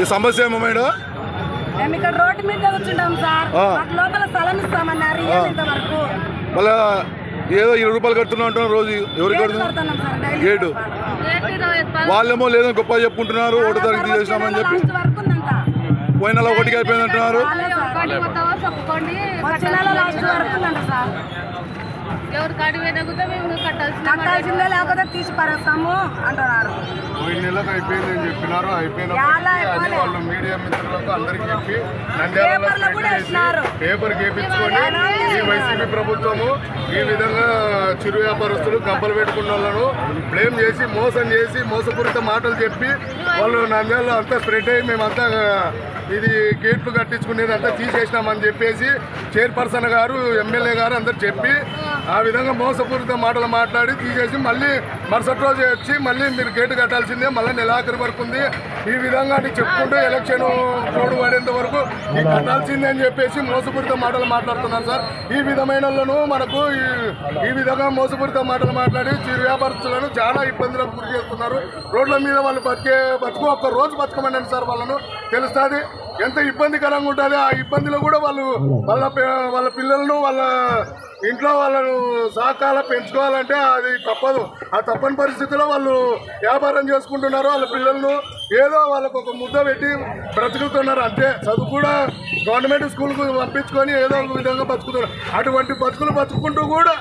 ఈ సమస్య ఏమో మేడం? మేము ఇక్కడ రోడ్డు మీద కూర్చుంటాం సార్, లోపల స్థలం ఇస్తామన్నారు ఇంతవరకు. మళ్ళా ఏదో 20 రూపాయలు కడుతున్నా అంటున్నారు రోజు. ఎవరికి కడుతున్నారు? గేటు వాళ్ళేమో లేదని గొప్ప చెప్పుకుంటున్నారు. 1వ తారీఖు తీసేసినామని చెప్పి పోయిన నెల 1కి అయిపోయింది అంటున్నారు. ఎవరు కట్టాల్సిందే లేకపోతే తీసి పరేస్తాము అంటున్నారు. పోయిన నెలకు అయిపోయింది అని చెప్పినారు. అయిపోయిన వాళ్ళు మీడియా మిత్రులకు అందరికి చెప్పి పేపర్ గేపించుకొని ఈ వైసీపీ ప్రభుత్వము ఈ విధంగా చిరు వ్యాపారస్తులు గంపలు పెట్టుకున్న వాళ్ళను బ్లేమ్ చేసి మోసం చేసి మోసపూరిత మాటలు చెప్పి వాళ్ళు నంద్యాలలో అంతా స్ప్రెడ్ అయ్యి మేమంతా ఇది గేట్లు కట్టించుకునేది అంతా తీసేసినామని చెప్పేసి చైర్పర్సన్ గారు ఎమ్మెల్యే గారు అందరు చెప్పి ఆ విధంగా మోసపూరిత మాటలు మాట్లాడి తీసేసి మళ్ళీ మరుసటి రోజు వచ్చి మళ్ళీ మీరు గేటు కట్టాల్సిందే, మళ్ళీ నెలాఖరు వరకు ఉంది ఈ విధంగా చెప్పుకుంటూ ఎలక్షన్ కోడ్ పడేంత వరకు కట్టాల్సిందే అని చెప్పేసి మోసపూరిత మాటలు మాట్లాడుతున్నారు సార్. ఈ విధమైన మనకు ఈ విధంగా మోసపూరిత మాటలు మాట్లాడి చిరు వ్యాపారస్తులను చాలా ఇబ్బందులకు గురి చేస్తున్నారు. రోడ్ల మీద వాళ్ళు బతుకు ఒక్క రోజు బతకమండి సార్, వాళ్ళను తెలుస్తుంది ఎంత ఇబ్బందికరంగా ఉంటుంది. ఆ ఇబ్బందిలో కూడా వాళ్ళు వాళ్ళ పిల్లలను వాళ్ళ ఇంట్లో వాళ్ళను సహకారం పెంచుకోవాలంటే అది తప్పదు. ఆ తప్పని పరిస్థితిలో వాళ్ళు వ్యాపారం చేసుకుంటున్నారు. వాళ్ళ పిల్లలను ఏదో వాళ్ళకు ఒక ముద్ద పెట్టి బ్రతుకుతున్నారు అంతే. చదువు కూడా గవర్నమెంట్ స్కూల్కు పంపించుకొని ఏదో ఒక విధంగా బతుకుతున్నారు. అటువంటి బతుకులు బతుకుంటూ కూడా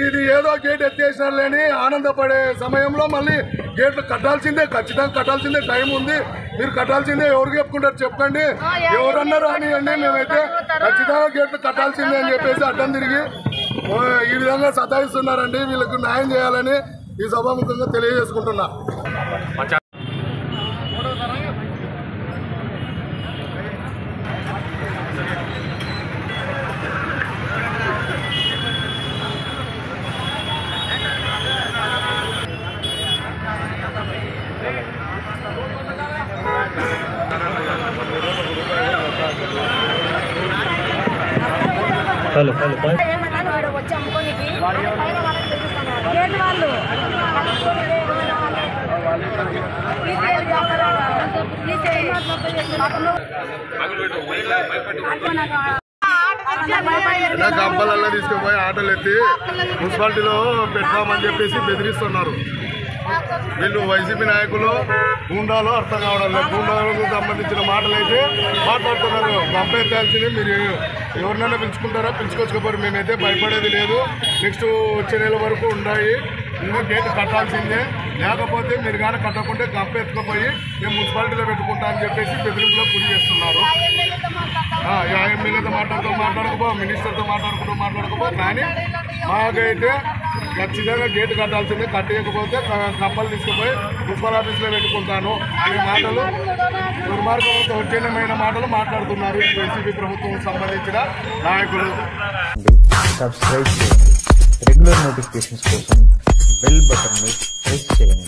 ఇది ఏదో గేట్ ఎత్తేసినారు లేని ఆనందపడే సమయంలో మళ్ళీ గేట్లు కట్టాల్సిందే, ఖచ్చితంగా కట్టాల్సిందే, టైం ఉంది, మీరు కట్టాల్సిందే. ఎవరికి చెప్పుకుంటారు చెప్పండి, ఎవరన్నా రానియండి, మేమైతే ఖచ్చితంగా గేట్లు కట్టాల్సిందే అని చెప్పేసి అడ్డం తిరిగి ఈ విధంగా సతాయిస్తున్నారండి. వీళ్ళకు న్యాయం చేయాలని ఈ సభాముఖంగా తెలియజేసుకుంటున్నా. వచ్చి అమ్ముకోనికి వాళ్ళు గంపలల్లో తీసుకుపోయి ఆటోలు ఎత్తి మున్సిపాలిటీలో పెడతామని చెప్పేసి బెదిరిస్తున్నారు. వీళ్ళు వైసీపీ నాయకులు గూండాలు అర్థం కావడం లేదు. గూండాలకు సంబంధించిన మాటలు అయితే మాట్లాడుతున్నారు. గంప ఎత్తాల్సింది మీరు ఎవరినైనా పిలుచుకుంటారా, పిలుచుకోవచ్చుకోపోరు, మేమైతే భయపడేది లేదు. నెక్స్ట్ వచ్చే నెల వరకు ఉన్నాయి, ఇంకా గేట్ కట్టాల్సిందే, లేకపోతే మీరు కానీ కట్టకుంటే గంప ఎత్తుకుపోయి మేము మున్సిపాలిటీలో పెట్టుకుంటా అని చెప్పేసి బెదిరింపులో గురి చేస్తున్నారు. ఎమ్మెల్యేతో మాట్లాడుకోపో, మినిస్టర్తో మాట్లాడుకోపో, కానీ మాకైతే ఖచ్చితంగా గేటు కట్టాల్సిందే. కట్టేయకపోతే కప్పలు తీసుకుపోయి మున్సిపల్ ఆఫీస్లో పెట్టుకుంటాను అనే మాటలు దుర్మార్గంతో వచ్చేమైన మాటలు మాట్లాడుతున్నారు ఈ వైసీపీ ప్రభుత్వం సంబంధించిన నాయకులు. సబ్స్క్రైబ్ చేయండి. రెగ్యులర్ నోటిఫికేషన్స్ కోసం బెల్ బటన్ ప్రెస్ చేయండి.